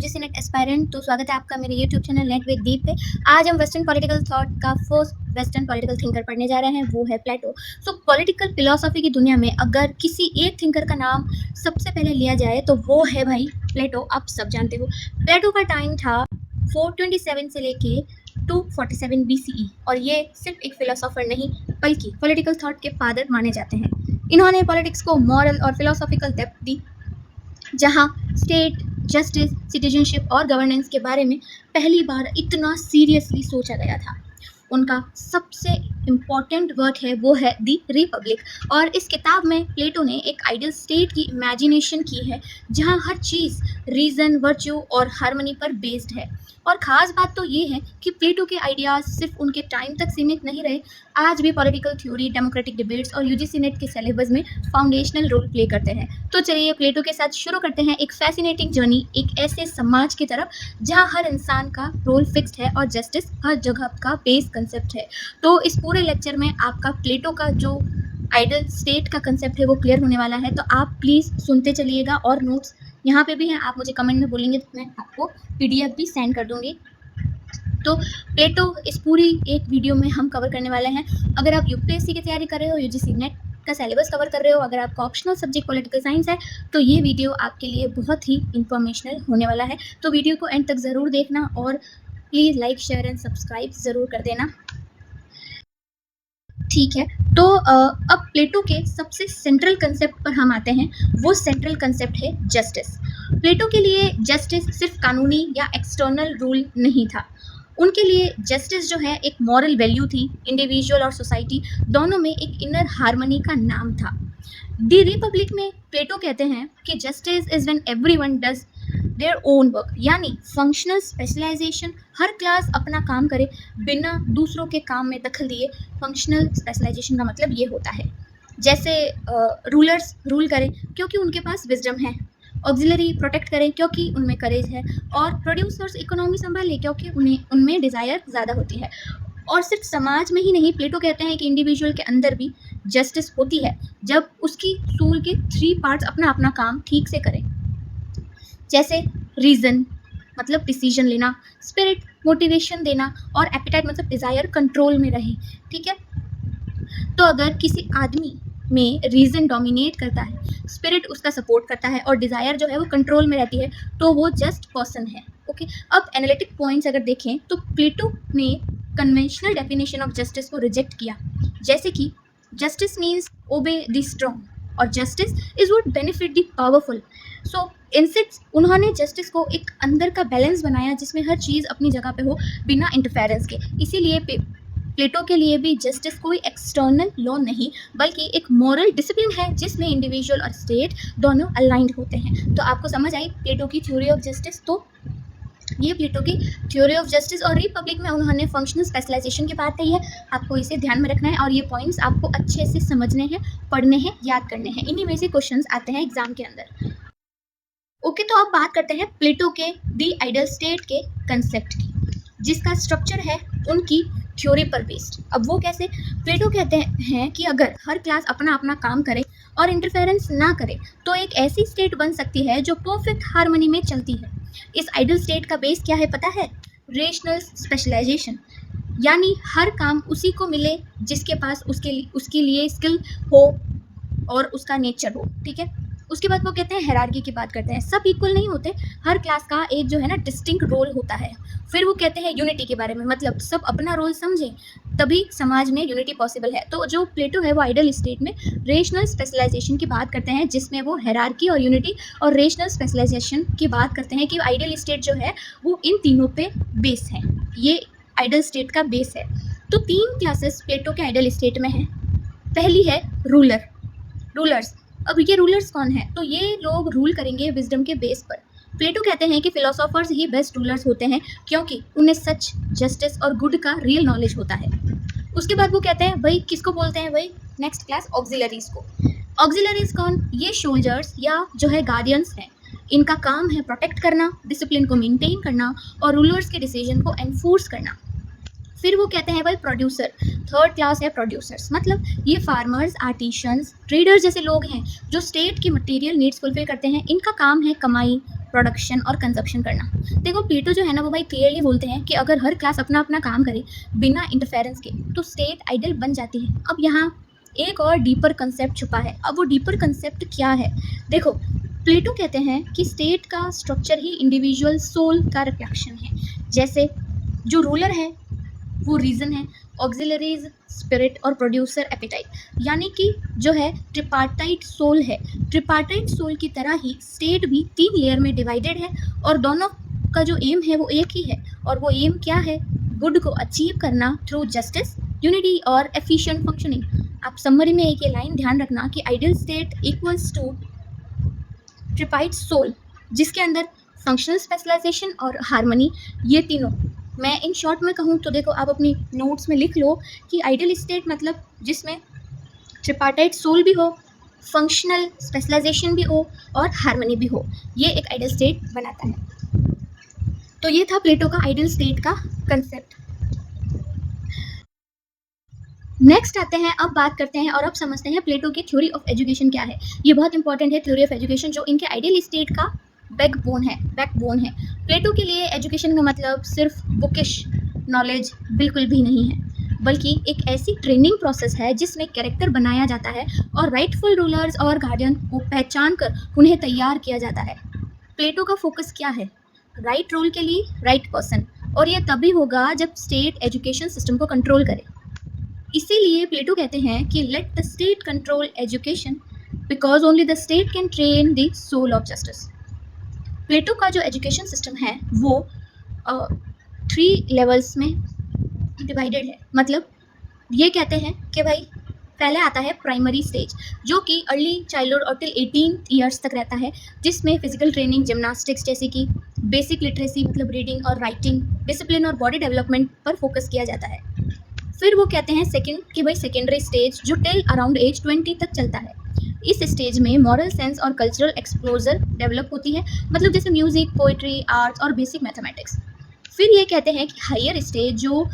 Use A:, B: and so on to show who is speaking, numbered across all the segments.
A: UGC net aspirant. तो स्वागत है आपका मेरे यूट्यूब चैनल नेट विद दीप पे। आज हम वेस्टर्न पॉलिटिकल थॉट का फर्स्ट वेस्टर्न पॉलिटिकल थिंकर पढ़ने जा रहे हैं, वो है प्लेटो। सो पॉलिटिकल फिलोसॉफी की दुनिया में अगर किसी एक थिंकर का नाम सबसे पहले लिया जाए तो वो है भाई प्लेटो। आप सब जानते हो प्लेटो का टाइम था 427 से लेके 247 BCE, और ये सिर्फ एक फिलोसोफर नहीं बल्कि पॉलिटिकल थॉट के फादर माने जाते हैं। इन्होंने पॉलिटिक्स को मॉरल और फिलोसॉफिकल डेप्थ दी, जहां स्टेट, जस्टिस, सिटीजनशिप और गवर्नेंस के बारे में पहली बार इतना सीरियसली सोचा गया था। उनका सबसे इम्पॉर्टेंट वर्क है वो है दी रिपब्लिक, और इस किताब में प्लेटो ने एक आइडियल स्टेट की इमेजिनेशन की है जहां हर चीज़ रीज़न, वर्च्यू और हार्मनी पर बेस्ड है। और ख़ास बात तो ये है कि प्लेटो के आइडियाज़ सिर्फ उनके टाइम तक सीमित नहीं रहे, आज भी पॉलिटिकल थ्योरी, डेमोक्रेटिक डिबेट्स और यूजीसी नेट के सिलेबस में फाउंडेशनल रोल प्ले करते हैं। तो चलिए प्लेटो के साथ शुरू करते हैं एक फैसिनेटिंग जर्नी एक ऐसे समाज की तरफ जहां हर इंसान का रोल फिक्स्ड है और जस्टिस हर जगह का बेस कंसेप्ट है। तो इस पूरे लेक्चर में आपका प्लेटो का जो आइडियल स्टेट का कंसेप्ट है वो क्लियर होने वाला है, तो आप प्लीज़ सुनते चलिएगा। और नोट्स यहाँ पे भी हैं, आप मुझे कमेंट में बोलेंगे तो मैं आपको PDF भी सेंड कर दूँगी। तो प्लेटो इस पूरी एक वीडियो में हम कवर करने वाले हैं। अगर आप UPSC की तैयारी कर रहे हो, यूजीसी नेट का सिलेबस कवर कर रहे हो, अगर आपका ऑप्शनल सब्जेक्ट पॉलिटिकल साइंस है, तो ये वीडियो आपके लिए बहुत ही इंफॉर्मेशनल होने वाला है। तो वीडियो को एंड तक ज़रूर देखना और please like, share and subscribe ज़रूर कर देना, ठीक है। तो अब प्लेटो के सबसे सेंट्रल कंसेप्ट पर हम आते हैं। वो सेंट्रल कंसेप्ट है जस्टिस। प्लेटो के लिए जस्टिस सिर्फ कानूनी या एक्सटर्नल रूल नहीं था, उनके लिए जस्टिस जो है एक मॉरल वैल्यू थी। इंडिविजुअल और सोसाइटी दोनों में एक इनर हार्मनी का नाम था। दी रिपब्लिक में प्लेटो कहते हैं कि justice is when everyone does their own work, यानी फंक्शनल स्पेशलाइजेशन, हर क्लास अपना काम करे बिना दूसरों के काम में दखल दिए। फंक्शनल स्पेशलाइजेशन का मतलब ये होता है जैसे रूलर्स रूल करें क्योंकि उनके पास विजडम है, ऑक्सिलरी प्रोटेक्ट करें क्योंकि उनमें करेज है, और प्रोड्यूसर्स इकोनॉमी संभालें क्योंकि उनमें डिज़ायर ज़्यादा होती है। और सिर्फ समाज में ही नहीं, प्लेटो कहते हैं कि इंडिविजुअल के अंदर भी जस्टिस होती है जब उसकी सूल के 3 पार्ट्स अपना अपना काम ठीक से करें, जैसे रीज़न मतलब डिसीजन लेना, स्पिरिट मोटिवेशन देना, और एपिटाइट मतलब डिज़ायर कंट्रोल में रहे, ठीक है। तो अगर किसी आदमी में रीज़न डोमिनेट करता है, स्पिरिट उसका सपोर्ट करता है और डिज़ायर जो है वो कंट्रोल में रहती है, तो वो जस्ट पर्सन है, ओके। अब एनालिटिक पॉइंट्स अगर देखें तो प्लेटो ने कन्वेंशनल डेफिनेशन ऑफ जस्टिस को रिजेक्ट किया, जैसे कि justice means obey the strong और justice is would benefit the powerful. So इंसिट्स उन्होंने जस्टिस को एक अंदर का बैलेंस बनाया जिसमें हर चीज़ अपनी जगह पे हो बिना इंटरफेरेंस के। इसीलिए प्लेटो के लिए भी जस्टिस कोई एक्सटर्नल लॉ नहीं बल्कि एक मॉरल डिसिप्लिन है जिसमें इंडिविजुअल और स्टेट दोनों अलाइंड होते हैं। तो आपको समझ आई प्लेटो की थ्योरी ऑफ जस्टिस। तो ये प्लेटो की थ्योरी ऑफ जस्टिस, और रिपब्लिक में उन्होंने फंक्शनल स्पेशलाइजेशन की बात कही है। आपको इसे ध्यान में रखना है और ये पॉइंट्स आपको अच्छे से समझने हैं, पढ़ने हैं, याद करने हैं। इन्हीं में से क्वेश्चंस आते हैं एग्जाम के अंदर, ओके। तो अब बात करते हैं प्लेटो के दी आइडियल स्टेट के कंसेप्ट की, जिसका स्ट्रक्चर है उनकी थ्योरी पर बेस्ड। अब वो कैसे? प्लेटो कहते हैं कि अगर हर क्लास अपना अपना काम करे और इंटरफेरेंस ना करे तो एक ऐसी स्टेट बन सकती है जो परफेक्ट हार्मनी में चलती है। इस आइडियल स्टेट का बेस क्या है पता है? रेशनल स्पेशलाइजेशन, यानी हर काम उसी को मिले जिसके पास उसके लिए स्किल हो और उसका नेचर हो, ठीक है। उसके बाद वो कहते हैं हायरार्की की बात करते हैं, सब इक्वल नहीं होते, हर क्लास का एक जो है ना डिस्टिंक्ट रोल होता है। फिर वो कहते हैं यूनिटी के बारे में, मतलब सब अपना रोल समझें तभी समाज में यूनिटी पॉसिबल है। तो जो प्लेटो है वो आइडियल स्टेट में रेशनल स्पेशलाइजेशन की बात करते हैं, जिसमें वो हायरार्की और यूनिटी और रेशनल स्पेशलाइजेशन की बात करते हैं कि आइडियल स्टेट जो है वो इन तीनों पे बेस है। ये आइडियल स्टेट का बेस है। तो 3 क्लासेस प्लेटो के आइडियल स्टेट में हैं। पहली है रूलर्स। अब ये रूलर्स कौन है? तो ये लोग रूल करेंगे विजडम के बेस पर। प्लेटो कहते हैं कि फिलोसोफर्स ही बेस्ट रूलर्स होते हैं क्योंकि उन्हें सच, जस्टिस और गुड का रियल नॉलेज होता है। उसके बाद वो कहते हैं भाई किसको बोलते हैं भाई नेक्स्ट क्लास? ऑक्सिलरीज को। ऑक्सिलरीज कौन? ये सोल्जर्स या जो है गार्डियंस हैं। इनका काम है प्रोटेक्ट करना, डिसिप्लिन को मेंटेन करना और रूलर्स के डिसीजन को एनफोर्स करना। फिर वो कहते हैं भाई प्रोड्यूसर, 3rd क्लास है प्रोड्यूसर्स, मतलब ये फार्मर्स, आर्टिशंस, ट्रेडर्स जैसे लोग हैं जो स्टेट की मटेरियल नीड्स फुलफिल करते हैं। इनका काम है कमाई, प्रोडक्शन और कंजप्शन करना। देखो प्लेटो जो है ना वो भाई क्लियरली बोलते हैं कि अगर हर क्लास अपना अपना काम करे बिना इंटरफेरेंस के तो स्टेट आइडियल बन जाती है। अब यहाँ एक और डीपर कंसेप्ट छुपा है। अब वो डीपर कंसेप्ट क्या है? देखो प्लेटो कहते हैं कि स्टेट का स्ट्रक्चर ही इंडिविजुअल सोल का रिफ्लेक्शन है। जैसे जो रूलर है वो रीजन है, ऑक्सिलरीज स्पिरिट और प्रोड्यूसर एपिटाइट, यानी कि जो है ट्रिपार्टाइट सोल है। ट्रिपार्टाइट सोल की तरह ही स्टेट भी 3 लेयर में डिवाइडेड है और दोनों का जो एम है वो एक ही है। और वो एम क्या है? गुड को अचीव करना थ्रू जस्टिस, यूनिटी और एफिशिएंट फंक्शनिंग। आप समरी में एक ये लाइन ध्यान रखना कि ideal state equals to tripartite soul, जिसके अंदर फंक्शनल स्पेशलाइजेशन और हार्मनी, ये तीनों। मैं इन शॉर्ट में कहूँ तो देखो आप अपनी नोट्स में लिख लो कि आइडियल स्टेट मतलब जिसमें ट्रिपार्टाइट सोल भी हो, फंक्शनल स्पेशलाइजेशन भी हो और हार्मनी भी हो, ये एक आइडियल स्टेट बनाता है। तो ये था प्लेटो का आइडियल स्टेट का कंसेप्ट। नेक्स्ट आते हैं, अब बात करते हैं और अब समझते हैं प्लेटो की थ्योरी ऑफ एजुकेशन क्या है। ये बहुत इंपॉर्टेंट है थ्योरी ऑफ एजुकेशन, जो इनके आइडियल स्टेट का बैकबोन है। प्लेटो के लिए एजुकेशन का मतलब सिर्फ बुकिश नॉलेज बिल्कुल भी नहीं है, बल्कि एक ऐसी ट्रेनिंग प्रोसेस है जिसमें कैरेक्टर बनाया जाता है और राइटफुल रूलर्स और गार्डियन को पहचान कर उन्हें तैयार किया जाता है। प्लेटो का फोकस क्या है? राइट रोल के लिए राइट पर्सन, और यह तभी होगा जब स्टेट एजुकेशन सिस्टम को कंट्रोल करे। इसीलिए प्लेटो कहते हैं कि let the state control education because only the state can train the soul of justice. Plato का जो एजुकेशन सिस्टम है वो 3 लेवल्स में डिवाइडेड है। मतलब ये कहते हैं कि भाई पहले आता है प्राइमरी स्टेज, जो कि अर्ली चाइल्डहुड और टिल 18 ईयर्स तक रहता है, जिसमें फिजिकल ट्रेनिंग, जिम्नास्टिक्स जैसे कि बेसिक लिटरेसी मतलब रीडिंग और राइटिंग, डिसिप्लिन और बॉडी डेवलपमेंट पर फोकस किया जाता है। फिर वो कहते हैं सेकंड कि भाई सेकेंडरी स्टेज जो टिल अराउंड एज 20 तक चलता है। इस स्टेज में मॉरल सेंस और कल्चरल एक्सप्लोजर डेवलप होती है, मतलब जैसे म्यूजिक, पोइट्री, आर्ट्स और बेसिक मैथमेटिक्स। फिर ये कहते हैं कि हायर स्टेज जो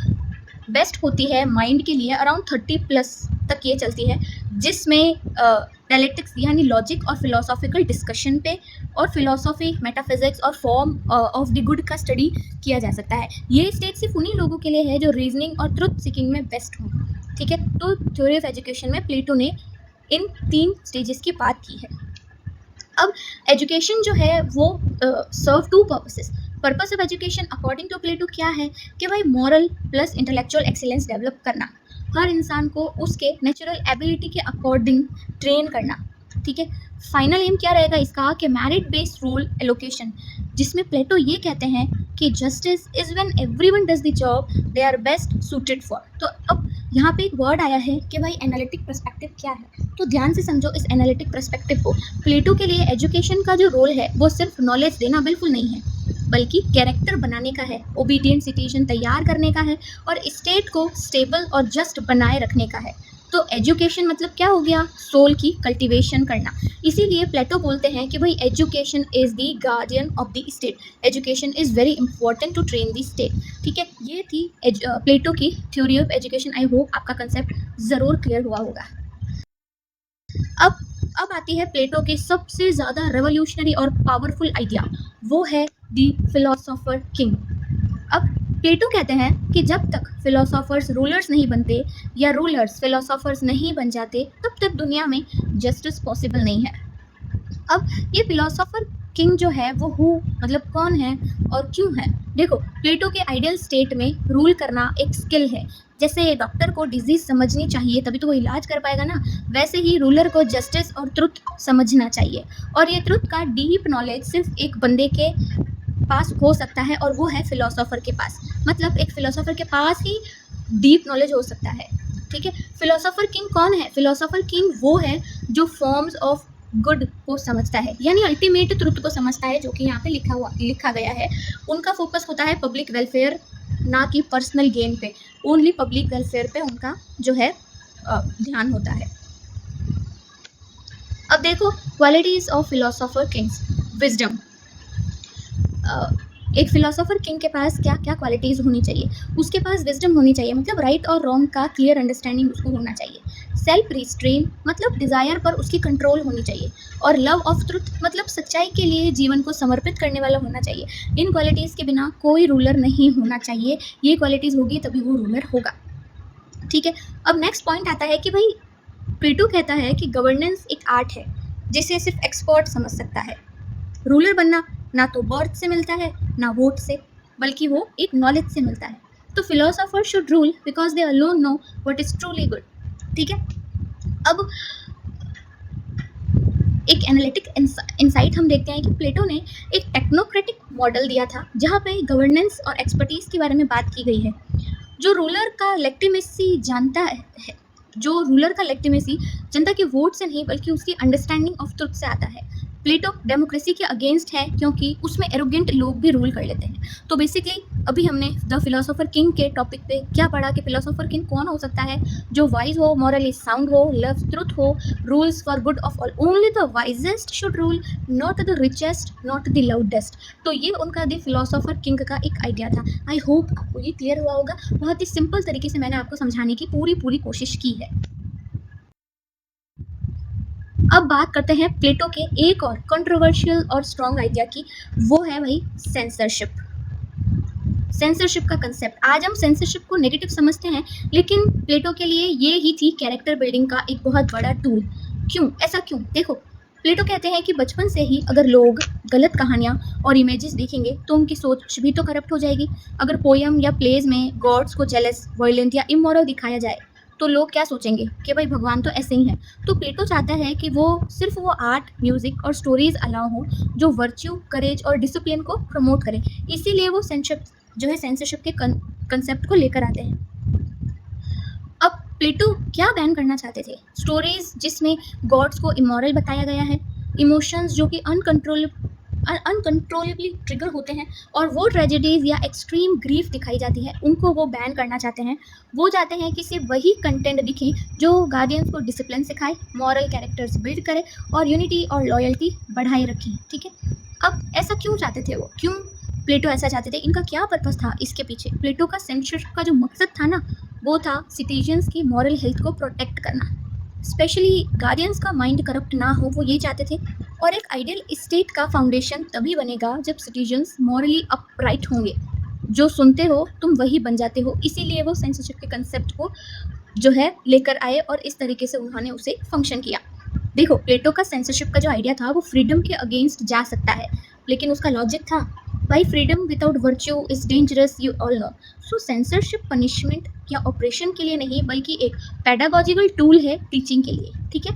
A: बेस्ट होती है माइंड के लिए अराउंड 30+ तक ये चलती है, जिसमें डायलेक्टिक्स यानी लॉजिक और फिलोसॉफिकल डिस्कशन पे और फिलोसॉफी, मेटाफिजिक्स और फॉर्म ऑफ द गुड का स्टडी किया जा सकता है। ये स्टेज सिर्फ उन्हीं लोगों के लिए है जो रीजनिंग और ट्रुथ सीकिंग में बेस्ट हो। ठीक है, तो थ्योरी ऑफ एजुकेशन में प्लेटो ने इन 3 स्टेजेस की बात की है। अब एजुकेशन जो है वो serve 2 purposes. Purpose of education according to Plato क्या है कि भाई moral plus intellectual excellence develop करना, हर इंसान को उसके नेचुरल एबिलिटी के अकॉर्डिंग ट्रेन करना। ठीक है, फाइनल एम क्या रहेगा इसका कि मेरिट बेस्ड रोल एलोकेशन, जिसमें प्लेटो ये कहते हैं कि justice is when everyone does the job they are best suited for. तो अब यहाँ पे एक वर्ड आया है कि भाई एनालिटिक पर्सपेक्टिव क्या है, तो ध्यान से समझो इस एनालिटिक पर्सपेक्टिव को। प्लेटो के लिए एजुकेशन का जो रोल है वो सिर्फ नॉलेज देना बिल्कुल नहीं है, बल्कि कैरेक्टर बनाने का है, ओबीडियंट सिटीजन तैयार करने का है और स्टेट को स्टेबल और जस्ट बनाए रखने का है। तो एजुकेशन मतलब क्या हो गया? सोल की कल्टीवेशन करना। इसीलिए प्लेटो बोलते हैं कि भाई education is the guardian of the state, education is very important to train the state. ठीक है, ये थी प्लेटो की theory of education. I hope आपका कंसेप्ट ज़रूर क्लियर हुआ होगा। अब आती है प्लेटो की सबसे ज़्यादा रेवोल्यूशनरी और पावरफुल आइडिया, वो है द फिलोसोफर किंग। अब प्लेटो कहते हैं कि जब तक फिलोसोफर्स रूलर्स नहीं बनते या रूलर्स फिलोसोफर्स नहीं बन जाते, तब तक दुनिया में जस्टिस पॉसिबल नहीं है। अब ये फिलोसोफर किंग जो है वो मतलब कौन है और क्यों है? देखो प्लेटो के आइडियल स्टेट में रूल करना एक स्किल है। जैसे डॉक्टर को डिजीज समझनी चाहिए तभी तो वो इलाज कर पाएगा ना, वैसे ही रूलर को जस्टिस और ट्रुथ समझना चाहिए। और ये ट्रुथ का डीप नॉलेज सिर्फ एक बंदे के पास हो सकता है और वो है फिलोसोफर के पास। मतलब एक फिलोसोफर के पास ही डीप नॉलेज हो सकता है। ठीक है, फिलोसोफर किंग कौन है? फिलोसोफर किंग वो है जो फॉर्म्स ऑफ गुड को समझता है, यानी अल्टीमेट ट्रुथ को समझता है, जो कि यहाँ पे लिखा गया है। उनका फोकस होता है पब्लिक वेलफेयर, ना कि पर्सनल गेन पे। ओनली पब्लिक वेलफेयर पे उनका जो है ध्यान होता है। अब देखो qualities of philosopher Kings. Wisdom, एक फिलोसोफर किंग के पास क्या क्या क्वालिटीज़ होनी चाहिए? उसके पास विजडम होनी चाहिए, मतलब राइट और रॉन्ग का क्लियर अंडरस्टैंडिंग उसको होना चाहिए। सेल्फ रिस्ट्रेन मतलब डिज़ायर पर उसकी कंट्रोल होनी चाहिए, और लव ऑफ ट्रुथ मतलब सच्चाई के लिए जीवन को समर्पित करने वाला होना चाहिए। इन क्वालिटीज़ के बिना कोई रूलर नहीं होना चाहिए, ये क्वालिटीज़ होगी तभी वो रूलर होगा। ठीक है, अब नेक्स्ट पॉइंट आता है कि भाई प्लेटो कहता है कि गवर्नेंस एक आर्ट है जिसे सिर्फ एक्सपर्ट समझ सकता है। रूलर बनना ना तो बर्थ से मिलता है ना वोट से, बल्कि वो एक नॉलेज से मिलता है। तो philosopher should rule because they alone know what is truly good. ठीक है, अब एक एनालिटिक इंसाइट हम देखते हैं कि प्लेटो ने एक टेक्नोक्रेटिक मॉडल दिया था जहाँ पे गवर्नेंस और एक्सपर्टीज के बारे में बात की गई है। जो रूलर का लेक्टिमेसी जानता है, जो रूलर का लेक्टिमेसी जनता के वोट से नहीं बल्कि उसकी अंडरस्टैंडिंग ऑफ ट्रुथ से आता है। प्लेटो डेमोक्रेसी के अगेंस्ट है क्योंकि उसमें एरोगेंट लोग भी रूल कर लेते हैं। तो बेसिकली अभी हमने द फिलोसोफर किंग के टॉपिक पे क्या पढ़ा कि फिलोसोफर किंग कौन हो सकता है, जो वाइज हो, मॉरली साउंड हो, लव ट्रुथ हो, rules for good of all, only the wisest should rule, not the richest, not the loudest. तो ये उनका द फिलोसोफर किंग का एक आइडिया था। आई होप आपको ये क्लियर हुआ होगा। बहुत ही सिंपल तरीके से मैंने आपको समझाने की पूरी कोशिश की है। अब बात करते हैं प्लेटो के एक और कंट्रोवर्शियल और स्ट्रॉन्ग आइडिया की, वो है भाई सेंसरशिप। सेंसरशिप का कंसेप्ट, आज हम सेंसरशिप को नेगेटिव समझते हैं, लेकिन प्लेटो के लिए ये ही थी कैरेक्टर बिल्डिंग का एक बहुत बड़ा टूल। क्यों, ऐसा क्यों? देखो, प्लेटो कहते हैं कि बचपन से ही अगर लोग गलत कहानियाँ और इमेजेस देखेंगे तो उनकी सोच भी तो करप्ट हो जाएगी। अगर पोयम या प्लेज में गॉड्स को जेलस, वायलेंट या इमोरल दिखाया जाए तो लोग क्या सोचेंगे कि भाई भगवान तो ऐसे ही हैं। तो प्लेटो चाहता है कि वो सिर्फ वो आर्ट, म्यूजिक और स्टोरीज अलाउ हो जो वर्च्यू, करेज और डिसिप्लिन को प्रमोट करें। इसीलिए वो सेंसरशिप के कंसेप्ट को लेकर आते हैं। अब प्लेटो क्या बैन करना चाहते थे? स्टोरीज जिसमें गॉड्स को इमोरल बताया गया है, इमोशंस जो कि अनकंट्रोलेबली ट्रिगर होते हैं, और वो ट्रेजेडीज या एक्सट्रीम ग्रीफ दिखाई जाती है, उनको वो बैन करना चाहते हैं। वो चाहते हैं कि सिर्फ वही कंटेंट दिखे जो गार्डियंस को डिसिप्लिन सिखाए, मॉरल कैरेक्टर्स बिल्ड करे और यूनिटी और लॉयल्टी बढ़ाए रखें। ठीक है, अब ऐसा क्यों चाहते थे वो? क्यों प्लेटो ऐसा चाहते थे? इनका क्या पर्पस था इसके पीछे? प्लेटो का सेंसरशिप का जो मकसद था ना, वो था सिटीजन्स की मॉरल हेल्थ को प्रोटेक्ट करना, स्पेशली गार्डियंस का माइंड करप्ट ना हो, वो ये चाहते थे। और एक आइडियल स्टेट का फाउंडेशन तभी बनेगा जब सिटीजन्स मॉरली अपराइट होंगे। जो सुनते हो तुम वही बन जाते हो। इसीलिए वो सेंसरशिप के कंसेप्ट को जो है लेकर आए और इस तरीके से उन्होंने उसे फंक्शन किया। देखो, प्लेटो का सेंसरशिप का जो आइडिया था वो फ्रीडम के अगेंस्ट जा सकता है, लेकिन उसका लॉजिक था भाई freedom without virtue is dangerous, you all know. So censorship punishment या ऑपरेशन के लिए नहीं बल्कि एक पेडागॉजिकल टूल है टीचिंग के लिए। ठीक है,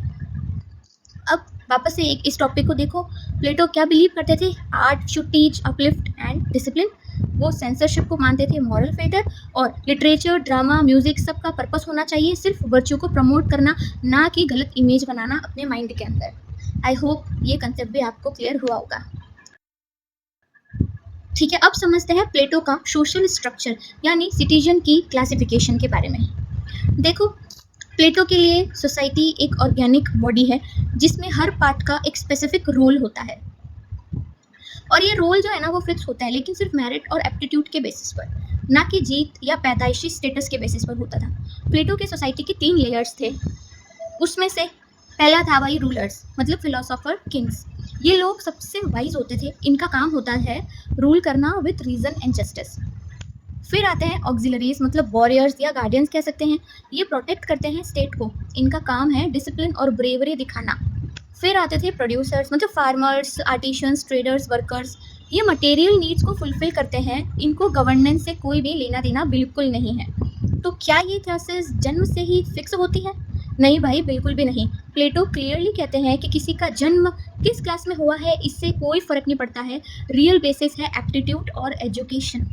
A: अब वापस से इस टॉपिक को देखो। प्लेटो क्या बिलीव करते थे? Art should teach, uplift and discipline. वो सेंसरशिप को मानते थे मॉरल फेटर, और लिटरेचर, ड्रामा, म्यूजिक सबका पर्पस होना चाहिए सिर्फ वर्च्यू को प्रमोट करना, ना कि गलत इमेज बनाना अपने माइंड के अंदर। आई होप ये कंसेप्ट भी आपको क्लियर हुआ होगा। ठीक है, अब समझते हैं प्लेटो का सोशल स्ट्रक्चर यानी सिटीजन की क्लासिफिकेशन के बारे में। देखो, प्लेटो के लिए सोसाइटी एक ऑर्गेनिक बॉडी है जिसमें हर पार्ट का एक स्पेसिफिक रोल होता है, और ये रोल जो है ना वो फिक्स होता है, लेकिन सिर्फ मेरिट और एप्टीट्यूड के बेसिस पर, ना कि जीत या पैदाइशी स्टेटस के बेसिस पर होता था। प्लेटो के सोसाइटी के 3 लेयर्स थे। उसमें से पहला था भाई रूलर्स, मतलब फिलोसोफर किंग्स। ये लोग सबसे वाइज होते थे, इनका काम होता है रूल करना विथ रीजन एंड जस्टिस। फिर आते हैं ऑक्सिलरीज, मतलब वॉरियर्स या गार्डियंस कह सकते हैं। ये प्रोटेक्ट करते हैं स्टेट को, इनका काम है डिसिप्लिन और ब्रेवरी दिखाना। फिर आते थे प्रोड्यूसर्स, मतलब फार्मर्स, आर्टिशंस, ट्रेडर्स, वर्कर्स। ये मटेरियल नीड्स को फुलफिल करते हैं, इनको गवर्नेंस से कोई भी लेना देना बिल्कुल नहीं है। तो क्या ये क्लासेस जन्म से ही फिक्स होती हैं? नहीं भाई, बिल्कुल भी नहीं। प्लेटो क्लियरली कहते हैं कि किसी का जन्म किस क्लास में हुआ है इससे कोई फ़र्क नहीं पड़ता है, रियल बेसिस है एप्टीट्यूड और एजुकेशन।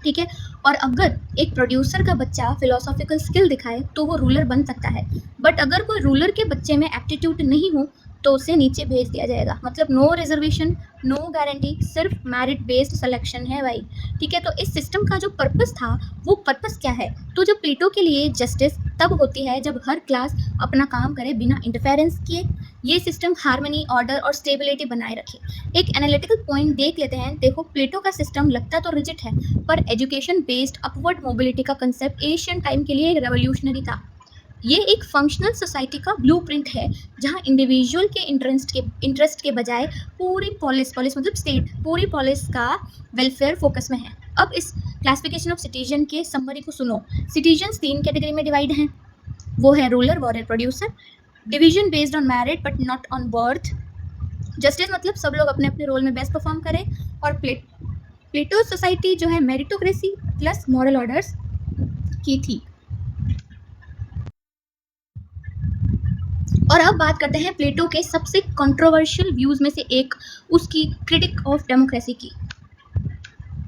A: ठीक है, और अगर एक प्रोड्यूसर का बच्चा फिलोसॉफिकल स्किल दिखाए तो वो रूलर बन सकता है, बट अगर कोई रूलर के बच्चे में एप्टीट्यूड नहीं हो तो उसे नीचे भेज दिया जाएगा। मतलब नो रिजर्वेशन, नो गारंटी, सिर्फ मेरिट बेस्ड सिलेक्शन है भाई। ठीक है, तो इस सिस्टम का जो पर्पस था वो पर्पस क्या है? तो जो प्लेटो के लिए जस्टिस तब होती है जब हर क्लास अपना काम करे बिना इंटरफेरेंस किए। ये सिस्टम हार्मनी, ऑर्डर और स्टेबिलिटी बनाए रखे। एक एनालिटिकल पॉइंट देख लेते हैं। देखो, प्लेटो का सिस्टम लगता तो रिजिड है, पर एजुकेशन बेस्ड अपवर्ड मोबिलिटी का कंसेप्ट एशियन टाइम के लिए रेवोल्यूशनरी था। ये एक फंक्शनल सोसाइटी का ब्लूप्रिंट है जहाँ इंडिविजुअल के इंटरेस्ट के बजाय पूरी पॉलिस पॉलिस मतलब स्टेट पूरी पॉलिस का वेलफेयर फोकस में है। अब इस क्लासिफिकेशन ऑफ सिटीजन के समरी को सुनो। सिटीजन्स 3 कैटेगरी में डिवाइड हैं, वो है ruler, warrior, producer, division based on merit but not on birth, justice मतलब सब लोग अपने अपने रोल में बेस्ट परफॉर्म करें, और प्लेटो सोसाइटी जो है मेरिटोक्रेसी प्लस मॉरल ऑर्डर्स की थी। और अब बात करते हैं प्लेटो के सबसे कंट्रोवर्शियल व्यूज में से एक, उसकी क्रिटिक ऑफ डेमोक्रेसी की।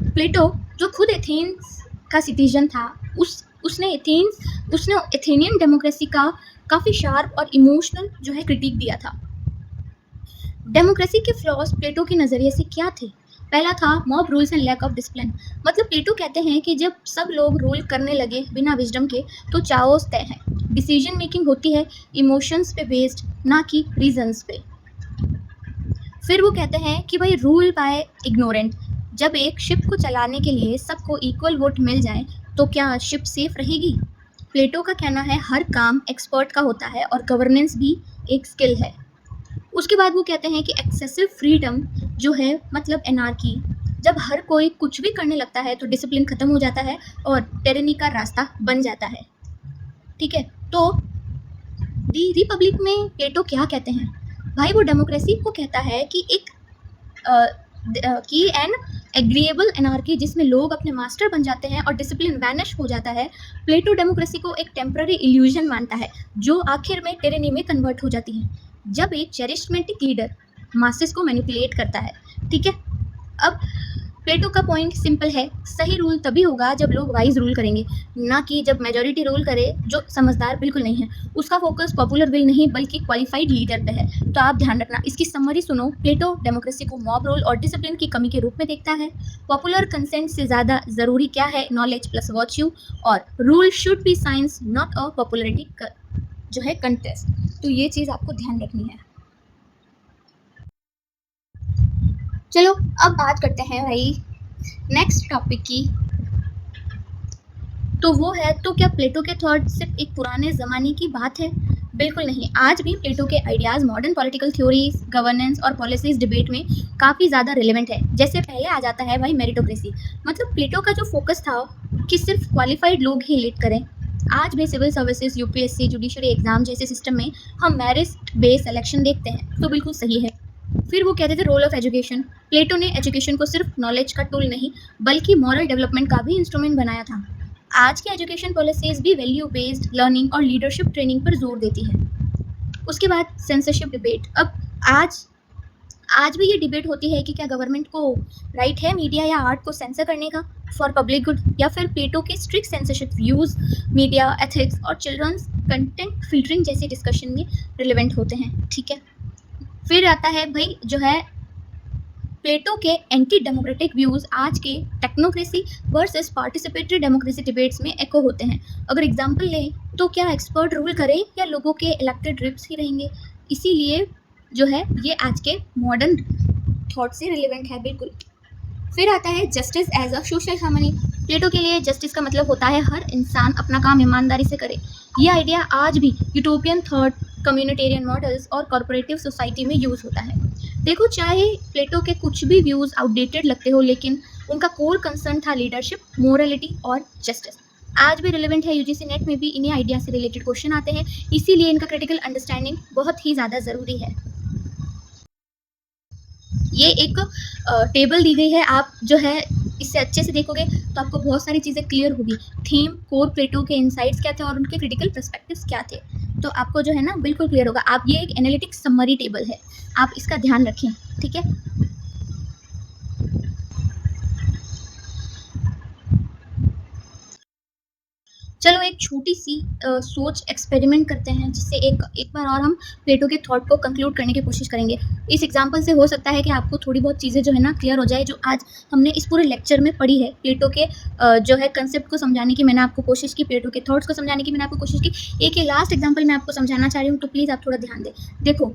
A: प्लेटो जो खुद एथेंस का सिटीजन था, उसने एथेनियन डेमोक्रेसी का काफ़ी शार्प और इमोशनल जो है क्रिटिक दिया था। डेमोक्रेसी के फ्लॉज प्लेटो के नज़रिए से क्या थे? पहला था mob rules and lack of discipline. मतलब प्लेटो कहते हैं कि जब सब लोग रूल करने लगे बिना विजडम के तो चाओस तय है। डिसीजन मेकिंग होती है इमोशंस पे बेस्ड, ना कि रीजंस पे। फिर वो कहते हैं कि भाई रूल बाय इग्नोरेंट, जब एक शिप को चलाने के लिए सबको इक्वल वोट मिल जाए तो क्या शिप सेफ रहेगी? प्लेटो का कहना है हर काम एक्सपर्ट का होता है और गवर्नेंस भी एक स्किल है। उसके बाद वो कहते हैं कि एक्सेसिव फ्रीडम जो है मतलब एनार्की, जब हर कोई कुछ भी करने लगता है तो डिसिप्लिन खत्म हो जाता है और टेरेनी का रास्ता बन जाता है। ठीक है, तो दी रिपब्लिक में प्लेटो क्या कहते हैं? भाई वो डेमोक्रेसी को कहता है कि एक कि एन एग्रीएबल एनार्की जिसमें लोग अपने मास्टर बन जाते हैं और डिसिप्लिन वैनिश हो जाता है। प्लेटो डेमोक्रेसी को एक टेम्पररी इल्यूजन मानता है जो आखिर में टिरेनी में कन्वर्ट हो जाती है जब एक चेरिस्मेटिक लीडर मासेस को मैनिपुलेट करता है। ठीक है, अब प्लेटो का पॉइंट सिंपल है, सही रूल तभी होगा जब लोग वाइज रूल करेंगे, ना कि जब मेजॉरिटी रूल करे जो समझदार बिल्कुल नहीं है। उसका फोकस पॉपुलर विल नहीं बल्कि क्वालिफाइड लीडर पे है। तो आप ध्यान रखना, इसकी समरी सुनो। प्लेटो डेमोक्रेसी को मॉब रूल और डिसिप्लिन की कमी के रूप में देखता है। पॉपुलर कंसेंट से ज़्यादा ज़रूरी क्या है? नॉलेज प्लस वर्च्यू, और rule should be science not a popularity जो है कंटेस्ट। तो ये चीज़ आपको ध्यान रखनी है। चलो अब बात करते हैं भाई नेक्स्ट टॉपिक की। तो वो है, तो क्या प्लेटो के थॉट सिर्फ एक पुराने ज़माने की बात है? बिल्कुल नहीं, आज भी प्लेटो के ideas modern political theories, governance और पॉलिसीज डिबेट में काफ़ी ज़्यादा रिलेवेंट है। जैसे पहले आ जाता है भाई मेरिटोक्रेसी, मतलब प्लेटो का जो फोकस था कि सिर्फ क्वालिफाइड लोग ही लीड करें। आज भी civil services, UPSC, judiciary exam जैसे सिस्टम में हम मेरिट बेस्ड सिलेक्शन देखते हैं, तो बिल्कुल सही है। फिर वो कहते थे रोल ऑफ एजुकेशन। प्लेटो ने एजुकेशन को सिर्फ नॉलेज का टूल नहीं बल्कि मॉरल डेवलपमेंट का भी इंस्ट्रूमेंट बनाया था। आज की एजुकेशन पॉलिसीज भी वैल्यू बेस्ड लर्निंग और लीडरशिप ट्रेनिंग पर जोर देती है। उसके बाद सेंसरशिप डिबेट। अब आज भी ये डिबेट होती है कि क्या गवर्नमेंट को राइट है मीडिया या आर्ट को सेंसर करने का फॉर पब्लिक गुड, या फिर प्लेटो के strict censorship views media ethics और चिल्ड्रंस कंटेंट फिल्टरिंग जैसे डिस्कशन में रिलेवेंट होते हैं। ठीक है, फिर आता है भाई जो है प्लेटो के एंटी डेमोक्रेटिक व्यूज़ आज के technocracy versus participatory democracy debates में एको होते हैं। अगर एग्जांपल लें तो क्या एक्सपर्ट रूल करें या लोगों के इलेक्टेड रिप्स ही रहेंगे? इसीलिए जो है ये आज के मॉडर्न थॉट से रिलेवेंट है बिल्कुल। फिर आता है justice as a social harmony. Plato के लिए जस्टिस का मतलब होता है हर इंसान अपना काम ईमानदारी से करे। ये आइडिया आज भी यूटोपियन थॉट, कम्युनिटेरियन मॉडल्स और कॉर्पोरेटिव सोसाइटी में यूज़ होता है। देखो, चाहे प्लेटो के कुछ भी व्यूज़ आउटडेटेड लगते हो, लेकिन उनका कोर कंसर्न था लीडरशिप, मोरलिटी और जस्टिस। आज भी रिलेवेंट है। यूजीसी नेट में भी इन्हीं आइडिया से रिलेटेड क्वेश्चन आते हैं, इसीलिए इनका क्रिटिकल अंडरस्टैंडिंग बहुत ही ज़्यादा ज़रूरी है। ये एक टेबल दी गई है, आप जो है इससे अच्छे से देखोगे तो आपको बहुत सारी चीज़ें क्लियर होगी। थीम, कोर प्लेटो के इनसाइट्स क्या थे और उनके क्रिटिकल पर्सपेक्टिव्स क्या थे, तो आपको जो है ना बिल्कुल क्लियर होगा। आप ये एक एनालिटिक समरी टेबल है, आप इसका ध्यान रखें। ठीक है, चलो एक छोटी सी सोच एक्सपेरिमेंट करते हैं, जिससे एक बार और हम प्लेटो के थॉट को कंक्लूड करने की कोशिश करेंगे। इस एग्जांपल से हो सकता है कि आपको थोड़ी बहुत चीज़ें जो है ना क्लियर हो जाए, जो आज हमने इस पूरे लेक्चर में पढ़ी है। प्लेटो के जो है कंसेप्ट को समझाने की मैंने आपको कोशिश की, प्लेटो के थॉट्स को समझाने की मैंने आपको कोशिश की। एक ये लास्ट एग्जाम्पल मैं आपको समझाना चाह रही हूँ, तो प्लीज़ आप थोड़ा ध्यान दें। देखो,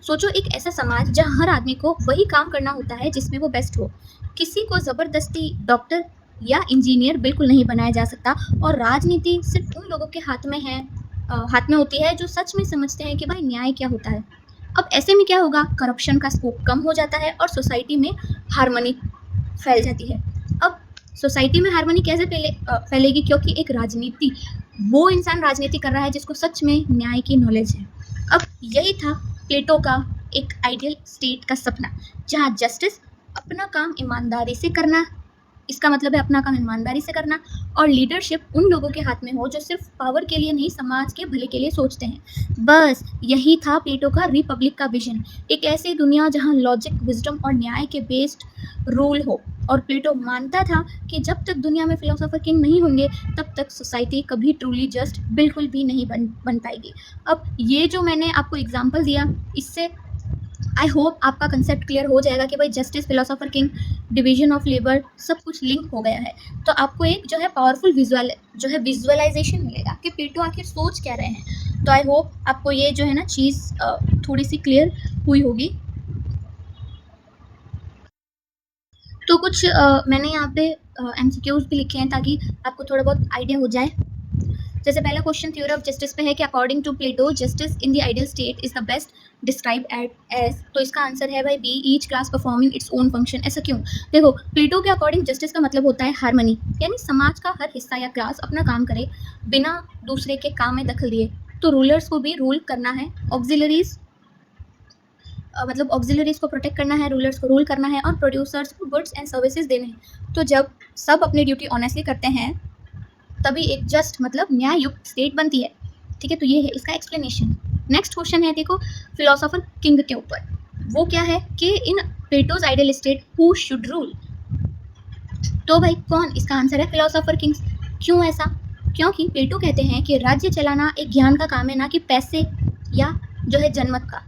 A: सोचो एक ऐसा समाज जहाँ हर आदमी को वही काम करना होता है जिसमें वो बेस्ट हो। किसी को ज़बरदस्ती डॉक्टर या इंजीनियर बिल्कुल नहीं बनाया जा सकता, और राजनीति सिर्फ उन लोगों के हाथ में है हाथ में होती है जो सच में समझते हैं कि भाई न्याय क्या होता है। अब ऐसे में क्या होगा, करप्शन का स्कोप कम हो जाता है और सोसाइटी में हार्मनी फैल जाती है। अब सोसाइटी में हार्मनी कैसे फैलेगी, क्योंकि एक राजनीति, वो इंसान राजनीति कर रहा है जिसको सच में न्याय की नॉलेज है। अब यही था प्लेटो का एक आइडियल स्टेट का सपना, जहाँ जस्टिस, अपना काम ईमानदारी से करना, इसका मतलब है अपना काम ईमानदारी से करना, और लीडरशिप उन लोगों के हाथ में हो जो सिर्फ पावर के लिए नहीं, समाज के भले के लिए सोचते हैं। बस यही था प्लेटो का रिपब्लिक का विजन, एक ऐसी दुनिया जहां लॉजिक, विजडम और न्याय के बेस्ड रूल हो। और प्लेटो मानता था कि जब तक दुनिया में फिलोसोफर किंग नहीं होंगे तब तक सोसाइटी कभी ट्रूली जस्ट बिल्कुल भी नहीं बन पाएगी। अब ये जो मैंने आपको एग्जाम्पल दिया, इससे आई होप आपका कंसेप्ट क्लियर हो जाएगा कि भाई justice, philosopher king, division of labour, सब कुछ लिंक हो गया है। तो आपको एक जो है पावरफुल विजुअलाइजेशन मिलेगा कि प्लेटो आखिर सोच क्या रहे हैं। तो आई होप आपको ये जो है ना चीज़ थोड़ी सी क्लियर हुई होगी। तो कुछ मैंने यहाँ पे MCQs भी लिखे हैं ताकि आपको थोड़ा बहुत आइडिया हो जाए। जैसे पहला क्वेश्चन थ्योरी ऑफ जस्टिस पे है कि according to Plato justice in the ideal state is the best describe as, तो इसका आंसर है भाई B, each class performing its own function. ऐसा क्यों? देखो, प्लेटो के अकॉर्डिंग जस्टिस का मतलब होता है हार्मनी, यानी समाज का हर हिस्सा या क्लास अपना काम करे बिना दूसरे के काम में दखल दिए। तो रूलर्स को भी रूल करना है, ऑक्सिलरीज मतलब ऑक्सिलरीज को प्रोटेक्ट करना है, रूलर्स को रूल करना है, और प्रोड्यूसर्स को गुड्स एंड सर्विसेज देने हैं। तो जब सब अपनी ड्यूटी ऑनेस्टली करते हैं तभी एक जस्ट मतलब न्याय युक्त स्टेट बनती है। ठीक है, तो ये है इसका एक्सप्लेनेशन। नेक्स्ट क्वेश्चन है देखो फिलोसोफर किंग के ऊपर, वो क्या है कि in Plato's ideal state who should rule. तो भाई कौन, इसका आंसर है फिलोसोफर किंग्स। क्यों ऐसा? क्योंकि प्लेटो कहते हैं कि राज्य चलाना एक ज्ञान का काम है, ना कि पैसे या जो है जनमत का।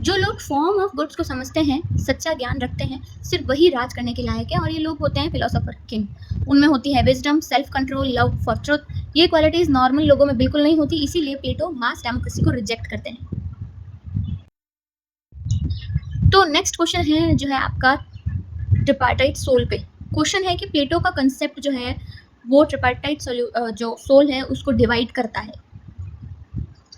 A: जो लोग फॉर्म ऑफ गुड्स को समझते हैं, सच्चा ज्ञान रखते हैं, सिर्फ वही राज करने के लायक है, और ये लोग होते हैं फिलोसोफर किंग। उनमें होती है wisdom, self control, love for truth. ये क्वालिटीज नॉर्मल लोगों में बिल्कुल नहीं होती, इसीलिए प्लेटो मास डेमोक्रेसी को रिजेक्ट करते हैं। तो नेक्स्ट क्वेश्चन है जो है आपका ट्रिपार्टाइट सोल पे। क्वेश्चन है कि प्लेटो का कंसेप्ट जो है वो ट्रिपार्टाइट जो सोल है उसको डिवाइड करता है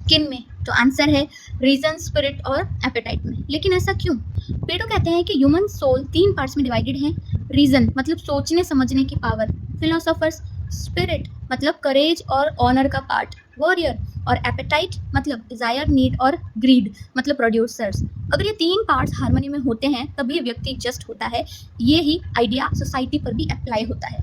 A: किन में? तो आंसर है रीजन, स्पिरिट और एपेटाइट में। लेकिन ऐसा क्यों? प्लेटो कहते हैं कि ह्यूमन सोल 3 पार्ट्स में डिवाइडेड है। रीजन मतलब सोचने समझने की पावर, फिलोसोफर्स। स्पिरिट मतलब करेज और ऑनर का पार्ट, वॉरियर। और एपेटाइट मतलब डिजायर, नीड और ग्रीड मतलब प्रोड्यूसर्स। अगर ये 3 पार्ट्स हार्मनी में होते हैं तभी व्यक्ति जस्ट होता है। ये ही आइडिया सोसाइटी पर भी अप्लाई होता है।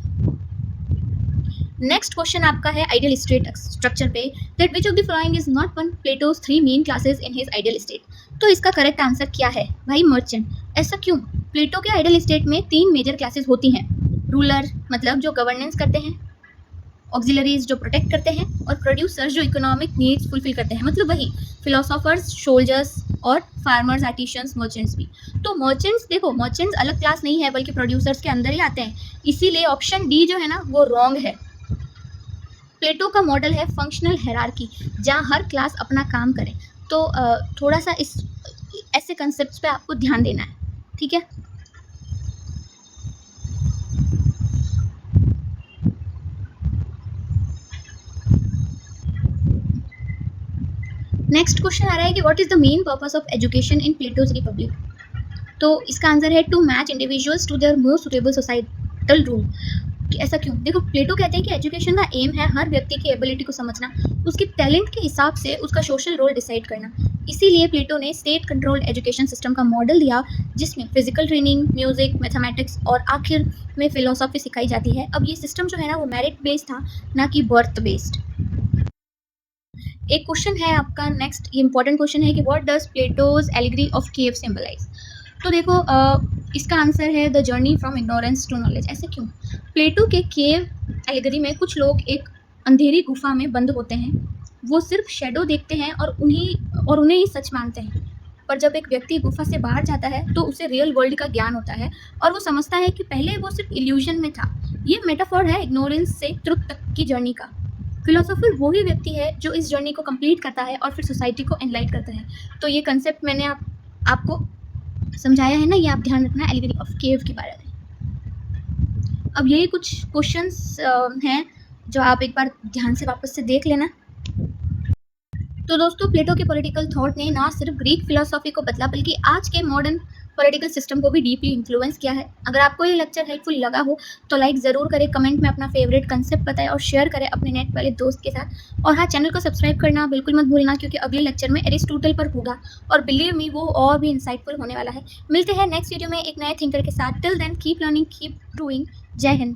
A: नेक्स्ट क्वेश्चन आपका है आइडियल स्टेट स्ट्रक्चर पे, that which of the following is not one Plato's 3 main classes in his ideal state. तो इसका करेक्ट आंसर क्या है भाई? मर्चेंट। ऐसा क्यों? प्लेटो के आइडियल स्टेट में 3 मेजर क्लासेस होती हैं। रूलर मतलब जो गवर्नेंस करते हैं, ऑक्सिलरीज जो प्रोटेक्ट करते हैं, और प्रोड्यूसर्स जो इकोनॉमिक नीड्स फुलफिल करते हैं, मतलब वही फिलोसोफर्स, सोल्जर्स और फार्मर्स, आर्टिशियंस, मर्चेंट्स भी। तो मर्चेंट्स, देखो मर्चेंट्स अलग क्लास नहीं है बल्कि प्रोड्यूसर्स के अंदर ही आते हैं, इसीलिए ऑप्शन डी जो है ना वो रॉन्ग है। प्लेटो का मॉडल है फंक्शनल हायरार्की, जहाँ हर क्लास अपना काम करे। तो थोड़ा सा इस ऐसे कंसेप्ट्स पे आपको ध्यान देना है, ठीक है। नेक्स्ट क्वेश्चन आ रहा है कि what is the main purpose of education in Plato's republic. तो इसका आंसर है to match individuals to their most suitable societal rule. ऐसा क्यों? देखो, प्लेटो कहते हैं कि एजुकेशन का एम है हर व्यक्ति की एबिलिटी को समझना, उसकी टैलेंट के हिसाब से उसका सोशल रोल डिसाइड करना। इसीलिए प्लेटो ने स्टेट कंट्रोल्ड एजुकेशन सिस्टम का मॉडल दिया, जिसमें फिजिकल ट्रेनिंग, म्यूजिक, मैथमेटिक्स और आखिर में फिलोसॉफी सिखाई जाती है। अब ये सिस्टम जो है ना वो मेरिट बेस्ड था, ना कि बर्थ बेस्ड। एक क्वेश्चन है आपका नेक्स्ट, ये इंपॉर्टेंट क्वेश्चन है कि what does Plato's allegory of cave symbolise. तो देखो इसका आंसर है the journey from ignorance to knowledge. ऐसे क्यों? प्लेटो के केव एलिगरी में कुछ लोग एक अंधेरी गुफा में बंद होते हैं, वो सिर्फ शेडो देखते हैं और उन्हें ही सच मानते हैं। पर जब एक व्यक्ति गुफा से बाहर जाता है तो उसे रियल वर्ल्ड का ज्ञान होता है और वो समझता है कि पहले वो सिर्फ इल्यूजन में था। ये मेटाफोर है इग्नोरेंस से ट्रुथ तक की जर्नी का। फिलोसोफर वही व्यक्ति है जो इस जर्नी को कंप्लीट करता है और फिर सोसाइटी को एनलाइट करता है। तो ये कंसेप्ट मैंने आपको समझाया है ना, ये आप ध्यान रखना एलिगरी ऑफ केव के बारे में। अब यही कुछ क्वेश्चंस हैं जो आप एक बार ध्यान से वापस से देख लेना। तो दोस्तों प्लेटो के पॉलिटिकल थॉट ने ना सिर्फ ग्रीक फिलोसॉफी को बदला बल्कि आज के मॉडर्न पॉलिटिकल सिस्टम को भी डीपली इन्फ्लुएंस किया है। अगर आपको ये लेक्चर हेल्पफुल लगा हो तो लाइक ज़रूर करें, कमेंट में अपना फेवरेट कंसेप्ट बताएं और शेयर करें अपने नेट वाले दोस्त के साथ। और हाँ, चैनल को सब्सक्राइब करना बिल्कुल मत भूलना क्योंकि अगले लेक्चर में एरिस्टोटल पर होगा और बिलीव मी वो और भी इंसाइटफुल होने वाला है। मिलते हैं नेक्स्ट वीडियो में एक नए थिंकर के साथ। Till then keep learning, keep doing. जय हिंद।